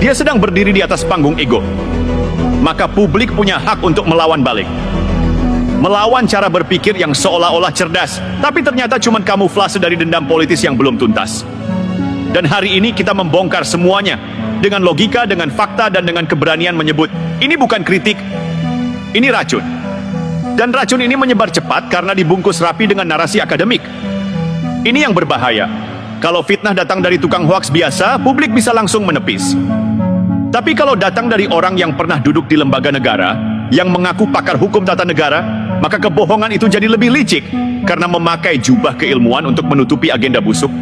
Dia sedang berdiri di atas panggung ego. Maka publik punya hak untuk melawan balik. Melawan cara berpikir yang seolah-olah cerdas, tapi ternyata cuma kamuflase dari dendam politis yang belum tuntas. Dan hari ini kita membongkar semuanya dengan logika, dengan fakta, dan dengan keberanian menyebut ini bukan kritik, ini racun. Dan racun ini menyebar cepat karena dibungkus rapi dengan narasi akademik. Ini yang berbahaya. Kalau fitnah datang dari tukang hoaks biasa, publik bisa langsung menepis. Tapi kalau datang dari orang yang pernah duduk di lembaga negara, yang mengaku pakar hukum tata negara, maka kebohongan itu jadi lebih licik karena memakai jubah keilmuan untuk menutupi agenda busuk.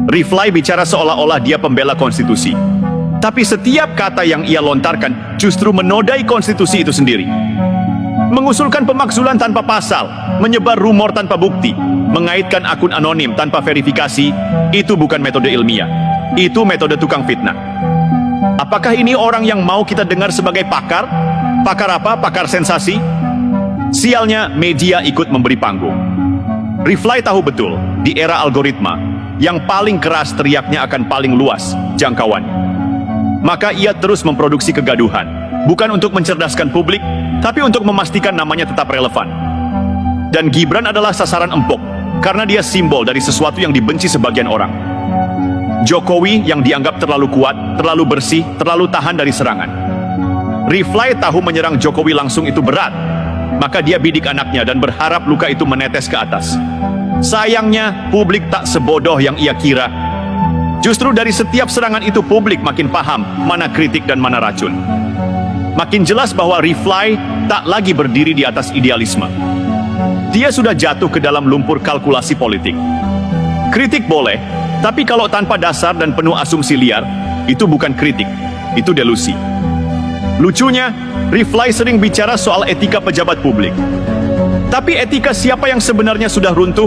Riflay bicara seolah-olah dia pembela konstitusi. Tapi setiap kata yang ia lontarkan justru menodai konstitusi itu sendiri. Mengusulkan pemakzulan tanpa pasal, menyebar rumor tanpa bukti, mengaitkan akun anonim tanpa verifikasi, itu bukan metode ilmiah. Itu metode tukang fitnah. Apakah ini orang yang mau kita dengar sebagai pakar? Pakar apa? Pakar sensasi? Sialnya, media ikut memberi panggung. Riflay tahu betul, di era algoritma, yang paling keras teriaknya akan paling luas jangkauannya. Maka ia terus memproduksi kegaduhan, bukan untuk mencerdaskan publik, tapi untuk memastikan namanya tetap relevan. Dan Gibran adalah sasaran empuk, karena dia simbol dari sesuatu yang dibenci sebagian orang. Jokowi yang dianggap terlalu kuat, terlalu bersih, terlalu tahan dari serangan. Riflay tahu menyerang Jokowi langsung itu berat, maka dia bidik anaknya dan berharap luka itu menetes ke atas. Sayangnya, publik tak sebodoh yang ia kira. Justru dari setiap serangan itu publik makin paham mana kritik dan mana racun. Makin jelas bahwa Riflay tak lagi berdiri di atas idealisme. Dia sudah jatuh ke dalam lumpur kalkulasi politik. Kritik boleh, tapi kalau tanpa dasar dan penuh asumsi liar, itu bukan kritik, itu delusi. Lucunya, Riflay sering bicara soal etika pejabat publik. Tapi etika siapa yang sebenarnya sudah runtuh?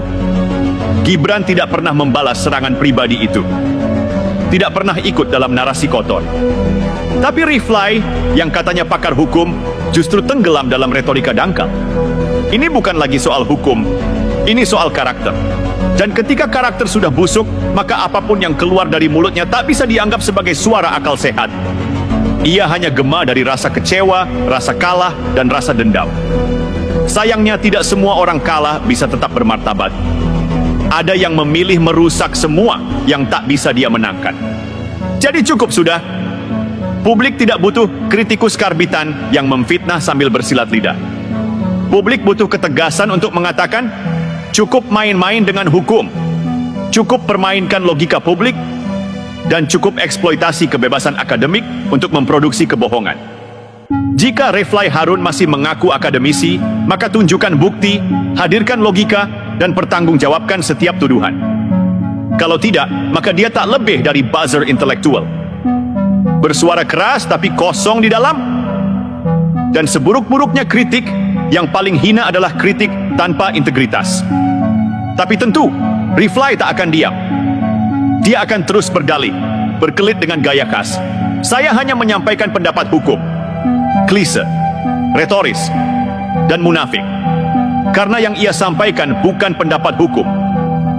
Gibran tidak pernah membalas serangan pribadi itu. Tidak pernah ikut dalam narasi kotor. Tapi Riflay, yang katanya pakar hukum, justru tenggelam dalam retorika dangkal. Ini bukan lagi soal hukum, ini soal karakter. Dan ketika karakter sudah busuk, maka apapun yang keluar dari mulutnya tak bisa dianggap sebagai suara akal sehat. Ia hanya gema dari rasa kecewa, rasa kalah, dan rasa dendam. Sayangnya tidak semua orang kalah bisa tetap bermartabat. Ada yang memilih merusak semua yang tak bisa dia menangkan. Jadi cukup sudah. Publik tidak butuh kritikus karbitan yang memfitnah sambil bersilat lidah. Publik butuh ketegasan untuk mengatakan, cukup main-main dengan hukum, cukup permainkan logika publik, dan cukup eksploitasi kebebasan akademik untuk memproduksi kebohongan. Jika Riflay Harun masih mengaku akademisi, maka tunjukkan bukti, hadirkan logika, dan pertanggungjawabkan setiap tuduhan. Kalau tidak, maka dia tak lebih dari buzzer intelektual. Bersuara keras tapi kosong di dalam. Dan seburuk-buruknya kritik, yang paling hina adalah kritik tanpa integritas. Tapi tentu, Riflay tak akan diam. Dia akan terus berdalih, berkelit dengan gaya khas. Saya hanya menyampaikan pendapat hukum. Klise, retoris, dan munafik. Karena yang ia sampaikan bukan pendapat hukum.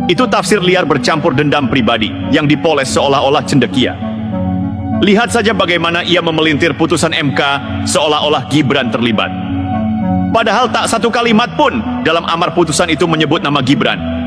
Itu tafsir liar bercampur dendam pribadi yang dipoles seolah-olah cendekia. Lihat saja bagaimana ia memelintir putusan MK seolah-olah Gibran terlibat. Padahal tak satu kalimat pun dalam amar putusan itu menyebut nama Gibran.